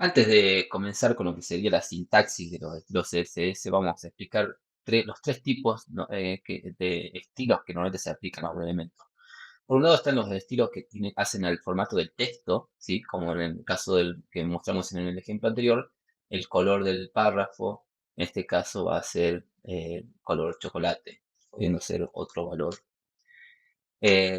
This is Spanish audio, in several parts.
Antes de comenzar con lo que sería la sintaxis de los estilos CSS, vamos a explicar los tres tipos de estilos que normalmente se aplican a un elemento. Por un lado están los estilos que hacen el formato del texto, ¿sí? Como en el caso del que mostramos en el ejemplo anterior, el color del párrafo, en este caso va a ser color chocolate, pudiendo ser otro valor.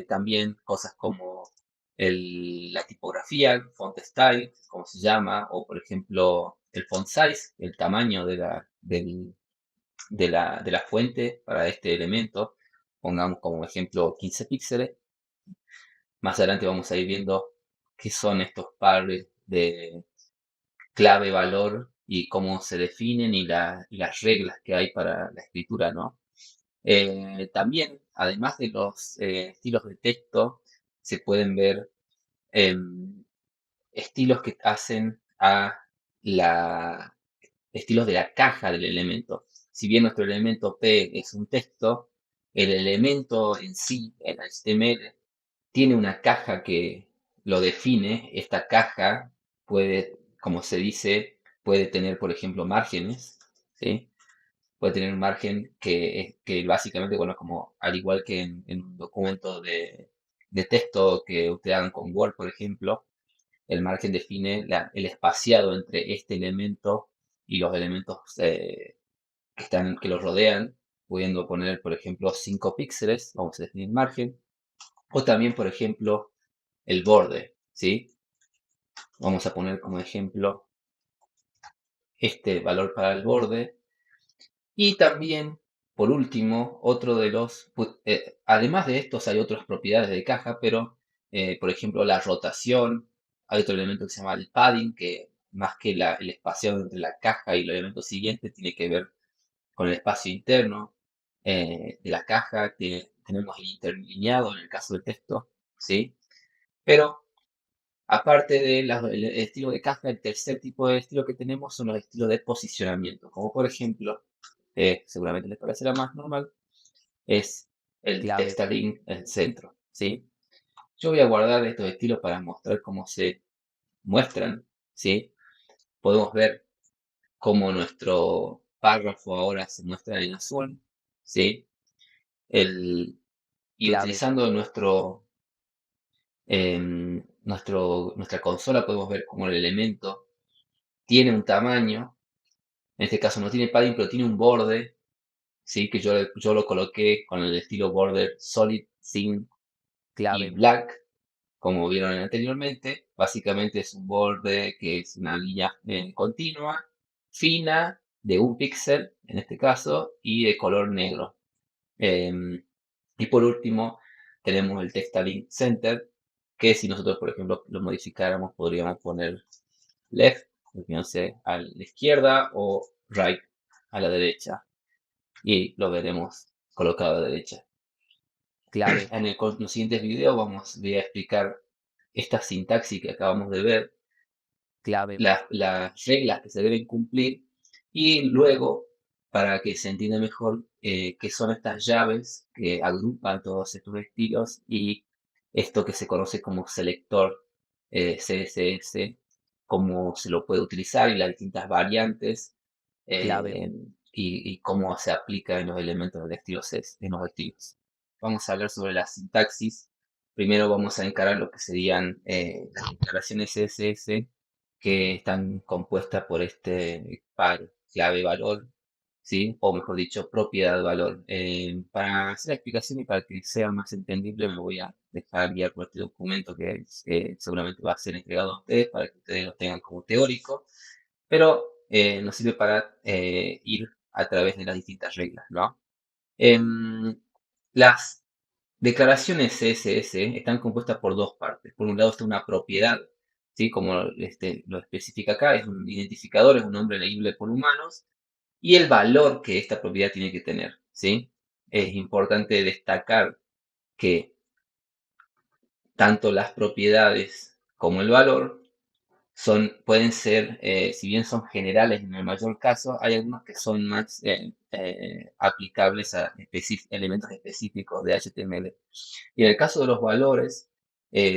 También cosas como la tipografía, el font style, como se llama, o por ejemplo el font size, el tamaño de la fuente para este elemento. Pongamos como ejemplo 15 píxeles. Más adelante vamos a ir viendo qué son estos pares de clave-valor y cómo se definen y las reglas que hay para la escritura, ¿no? También, además de los estilos de texto, se pueden ver em, estilos que hacen a la estilos de la caja del elemento. Si bien nuestro elemento P es un texto, el elemento en sí, el HTML, tiene una caja que lo define. Esta caja puede, como se dice, puede tener, por ejemplo, márgenes, ¿sí? Puede tener un margen que básicamente, bueno, como al igual que en un documento de texto que ustedes hagan con Word, por ejemplo, el margen define el espaciado entre este elemento y los elementos que los rodean, pudiendo poner, por ejemplo, 5 píxeles, vamos a definir margen, o también, por ejemplo, el borde, ¿sí? Vamos a poner como ejemplo este valor para el borde. Y también, por último, otro de además de estos hay otras propiedades de caja, pero, por ejemplo, la rotación, hay otro elemento que se llama el padding, que más que el espacio entre la caja y el elemento siguiente, tiene que ver con el espacio interno de la caja. Tenemos el interlineado en el caso del texto, ¿sí? Pero aparte del estilo de caja, el tercer tipo de estilo que tenemos son los estilos de posicionamiento, como por ejemplo, seguramente les parecerá más normal, es el Clave. textalign en el centro, ¿sí? Yo voy a guardar estos estilos para mostrar cómo se muestran, ¿sí? Podemos ver cómo nuestro párrafo ahora se muestra en azul, ¿sí? El, y Clave. utilizando nuestra consola podemos ver cómo el elemento tiene un tamaño. En este caso no tiene padding, pero tiene un borde, ¿sí? Que yo lo coloqué con el estilo border solid, thin y Clave. black, como vieron anteriormente. Básicamente es un borde que es una línea continua, fina, de un píxel en este caso, y de color negro. Em, y por último, tenemos el Textalign Center, que si nosotros, por ejemplo, lo modificáramos, podríamos poner left, no sé, a la izquierda, o right a la derecha. Y lo veremos colocado a la derecha. Clave. En los siguientes videos voy a explicar esta sintaxis que acabamos de ver, Clave. las reglas que se deben cumplir y luego, para que se entienda mejor, qué son estas llaves que agrupan todos estos estilos y esto que se conoce como selector CSS, cómo se lo puede utilizar y las distintas variantes, Clave. eh, y cómo se aplica en los elementos de estilos, en los estilos. Vamos a hablar sobre la sintaxis. Primero vamos a encarar lo que serían las declaraciones CSS, que están compuestas por este par clave-valor, ¿sí? O mejor dicho, propiedad-valor. Para hacer la explicación y para que sea más entendible, me voy a dejar guiar por este documento que seguramente va a ser entregado a ustedes para que ustedes lo tengan como teórico, pero nos sirve para ir a través de las distintas reglas, ¿no? Em, las declaraciones CSS están compuestas por dos partes. Por un lado está una propiedad, ¿sí? Como lo especifica acá, es un identificador, es un nombre leíble por humanos, y el valor que esta propiedad tiene que tener, ¿sí? Es importante destacar que tanto las propiedades como el valor pueden ser, si bien son generales en el mayor caso, hay algunos que son más aplicables a elementos específicos de HTML. Y en el caso de los valores,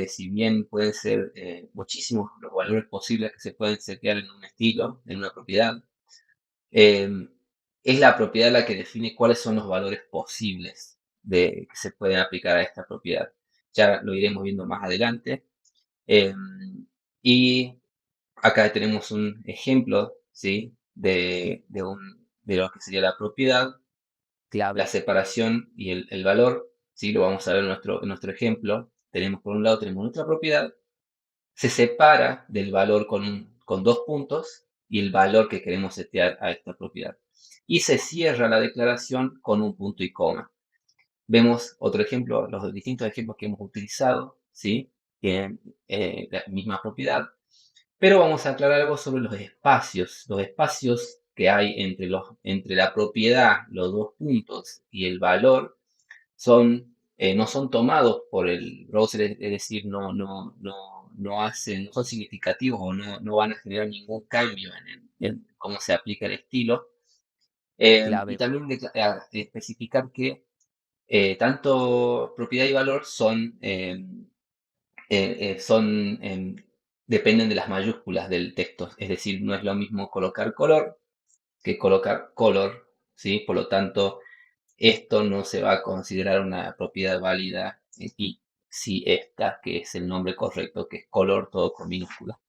si bien pueden ser muchísimos los valores posibles que se pueden setear en un estilo, en una propiedad, em, es la propiedad la que define cuáles son los valores posibles que se pueden aplicar a esta propiedad. Ya lo iremos viendo más adelante. Em, y acá tenemos un ejemplo, ¿sí? De lo que sería la propiedad, la clave, separación y el valor, ¿sí? Lo vamos a ver en nuestro ejemplo. Tenemos por un lado, tenemos nuestra propiedad, se separa del valor con dos puntos y el valor que queremos setear a esta propiedad. Y se cierra la declaración con un punto y coma. Vemos otro ejemplo, los distintos ejemplos que hemos utilizado, ¿sí? Tienen la misma propiedad, pero vamos a aclarar algo sobre los espacios que hay entre la propiedad, los dos puntos y el valor no son tomados por el browser, es decir, no son significativos o no van a generar ningún cambio en cómo se aplica el estilo. Y clave, también especificar que tanto propiedad y valor dependen de las mayúsculas del texto, es decir, no es lo mismo colocar color que colocar color, ¿sí? Por lo tanto, esto no se va a considerar una propiedad válida y si esta, que es el nombre correcto, que es color, todo con minúscula.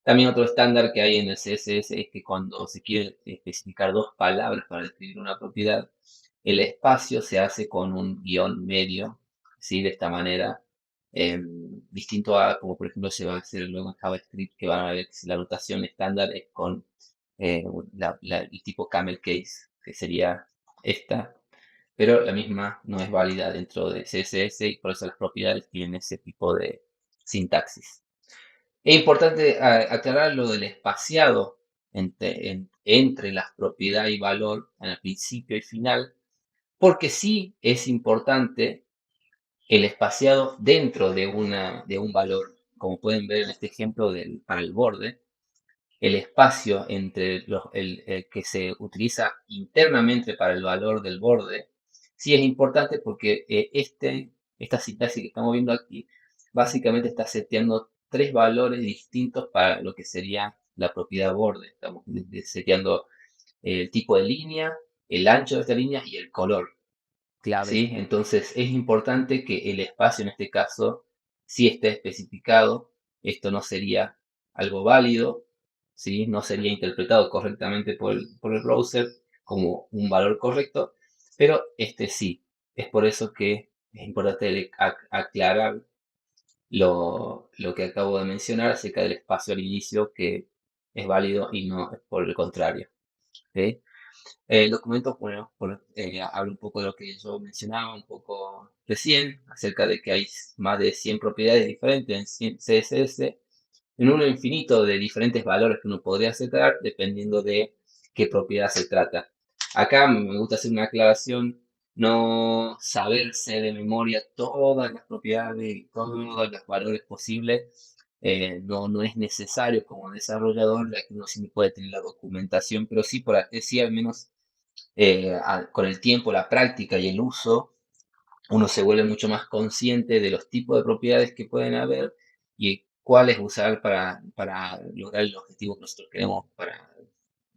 También otro estándar que hay en el CSS es que cuando se quiere especificar dos palabras para describir una propiedad, el espacio se hace con un guión medio, ¿sí? De esta manera, distinto a como por ejemplo se va a hacer luego en JavaScript, que van a ver que la notación estándar es con eh, el tipo camel case, que sería esta, pero la misma no es válida dentro de CSS y por eso las propiedades tienen ese tipo de sintaxis. Es importante aclarar lo del espaciado entre las propiedad y valor en el principio y final, porque sí es importante el espaciado dentro de un valor, como pueden ver en este ejemplo para el borde, el espacio entre el que se utiliza internamente para el valor del borde, sí es importante porque esta sintaxis que estamos viendo aquí, básicamente está seteando tres valores distintos para lo que sería la propiedad borde. Estamos seteando el tipo de línea, el ancho de esta línea y el color. clave, ¿Sí? Entonces es importante que el espacio en este caso sí esté especificado. Esto no sería algo válido, ¿sí? No sería interpretado correctamente por el browser como un valor correcto, pero este sí. Es por eso que es importante aclarar lo que acabo de mencionar acerca del espacio al inicio, que es válido y no es por el contrario. ¿Ok? El documento, bueno, habla un poco de lo que yo mencionaba un poco recién, acerca de que hay más de 100 propiedades diferentes en CSS, en un infinito de diferentes valores que uno podría aceptar dependiendo de qué propiedad se trata. Acá me gusta hacer una aclaración, no saberse de memoria todas las propiedades y todos los valores posibles. No es necesario como desarrollador, ya que uno sí puede tener la documentación, pero sí, sí al menos con el tiempo, la práctica y el uso, uno se vuelve mucho más consciente de los tipos de propiedades que pueden haber y cuáles usar para lograr el objetivo que nosotros queremos para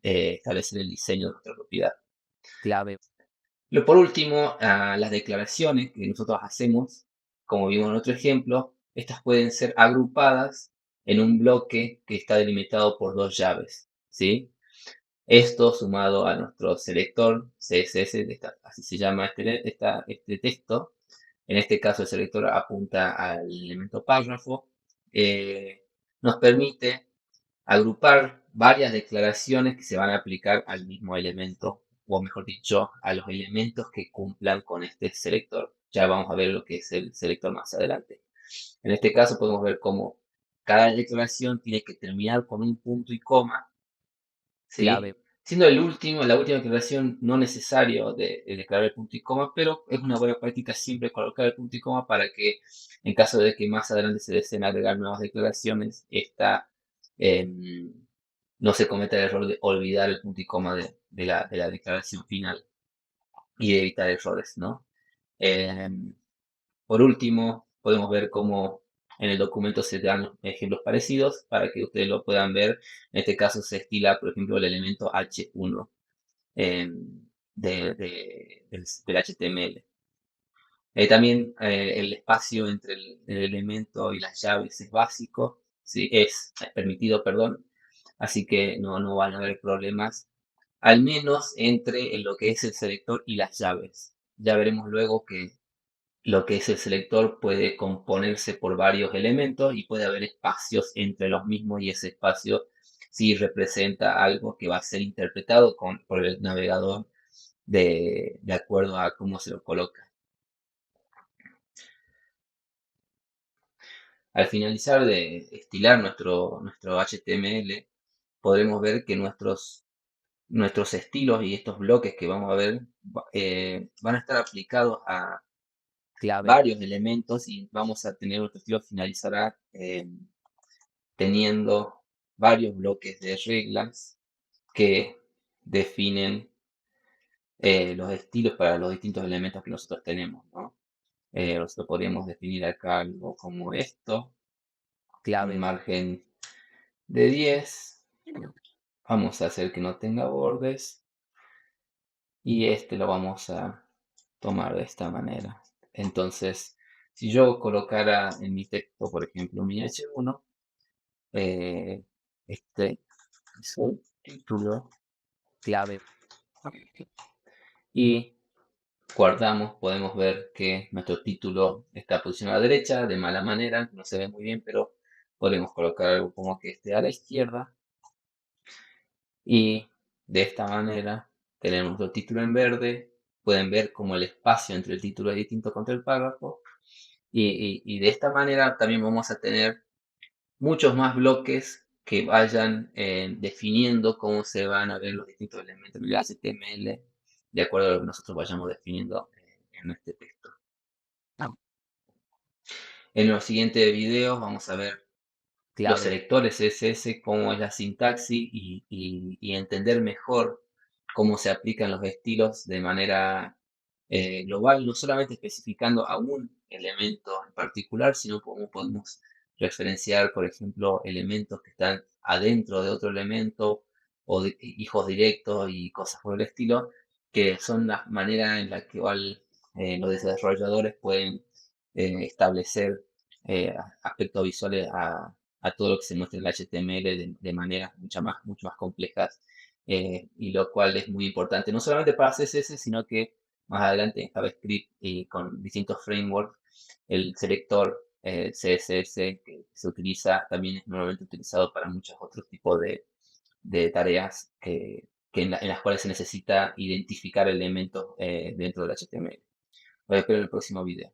establecer el diseño de nuestra propiedad. clave, Por último, las declaraciones que nosotros hacemos, como vimos en otro ejemplo, estas pueden ser agrupadas en un bloque que está delimitado por dos llaves, ¿sí? Esto sumado a nuestro selector CSS, así se llama este texto. En este caso el selector apunta al elemento párrafo. Nos permite agrupar varias declaraciones que se van a aplicar al mismo elemento, o mejor dicho, a los elementos que cumplan con este selector. Ya vamos a ver lo que es el selector más adelante. En este caso podemos ver cómo cada declaración tiene que terminar con un punto y coma, ¿sí? clave, Siendo la última declaración no necesario de declarar el punto y coma, pero es una buena práctica siempre colocar el punto y coma para que en caso de que más adelante se deseen agregar nuevas declaraciones, em, no se cometa el error de olvidar el punto y coma de la declaración final y evitar errores, ¿no? Em, por último, podemos ver cómo En el documento se dan ejemplos parecidos para que ustedes lo puedan ver. En este caso se estila, por ejemplo, el elemento H1 del HTML. También el espacio entre el elemento y las llaves es básico, sí, es permitido, perdón, así que no van a haber problemas, al menos entre lo que es el selector y las llaves. Ya veremos luego que lo que es el selector puede componerse por varios elementos y puede haber espacios entre los mismos y ese espacio sí representa algo que va a ser interpretado por el navegador de acuerdo a cómo se lo coloca. Al finalizar de estilar nuestro HTML, podremos ver que nuestros estilos y estos bloques que vamos a ver van a estar aplicados a clave, varios elementos y vamos a tener nuestro estilo finalizará teniendo varios bloques de reglas que definen los estilos para los distintos elementos que nosotros tenemos, ¿no? Nosotros podríamos definir acá algo como esto, un clave, margen de 10. Vamos a hacer que no tenga bordes y este lo vamos a tomar de esta manera. Entonces, si yo colocara en mi texto, por ejemplo, mi H1, este es un título clave, y guardamos, podemos ver que nuestro título está posicionado a la derecha, de mala manera, no se ve muy bien, pero podemos colocar algo como que esté a la izquierda y de esta manera tenemos nuestro título en verde, pueden ver como el espacio entre el título es distinto contra el párrafo y de esta manera también vamos a tener muchos más bloques que vayan definiendo cómo se van a ver los distintos elementos del HTML de acuerdo a lo que nosotros vayamos definiendo en este texto. En los siguientes videos vamos a ver los clave, selectores CSS, cómo es la sintaxis y entender mejor cómo se aplican los estilos de manera global, no solamente especificando a un elemento en particular, sino cómo podemos referenciar, por ejemplo, elementos que están adentro de otro elemento o hijos directos y cosas por el estilo, que son las maneras en las que igual, los desarrolladores pueden establecer aspectos visuales a todo lo que se muestra en el HTML de maneras mucho más complejas, y lo cual es muy importante, no solamente para CSS, sino que más adelante en JavaScript y con distintos frameworks, el selector CSS que se utiliza también es normalmente utilizado para muchos otros tipos de tareas en las cuales se necesita identificar elementos dentro del HTML. Voy a ver en el próximo video.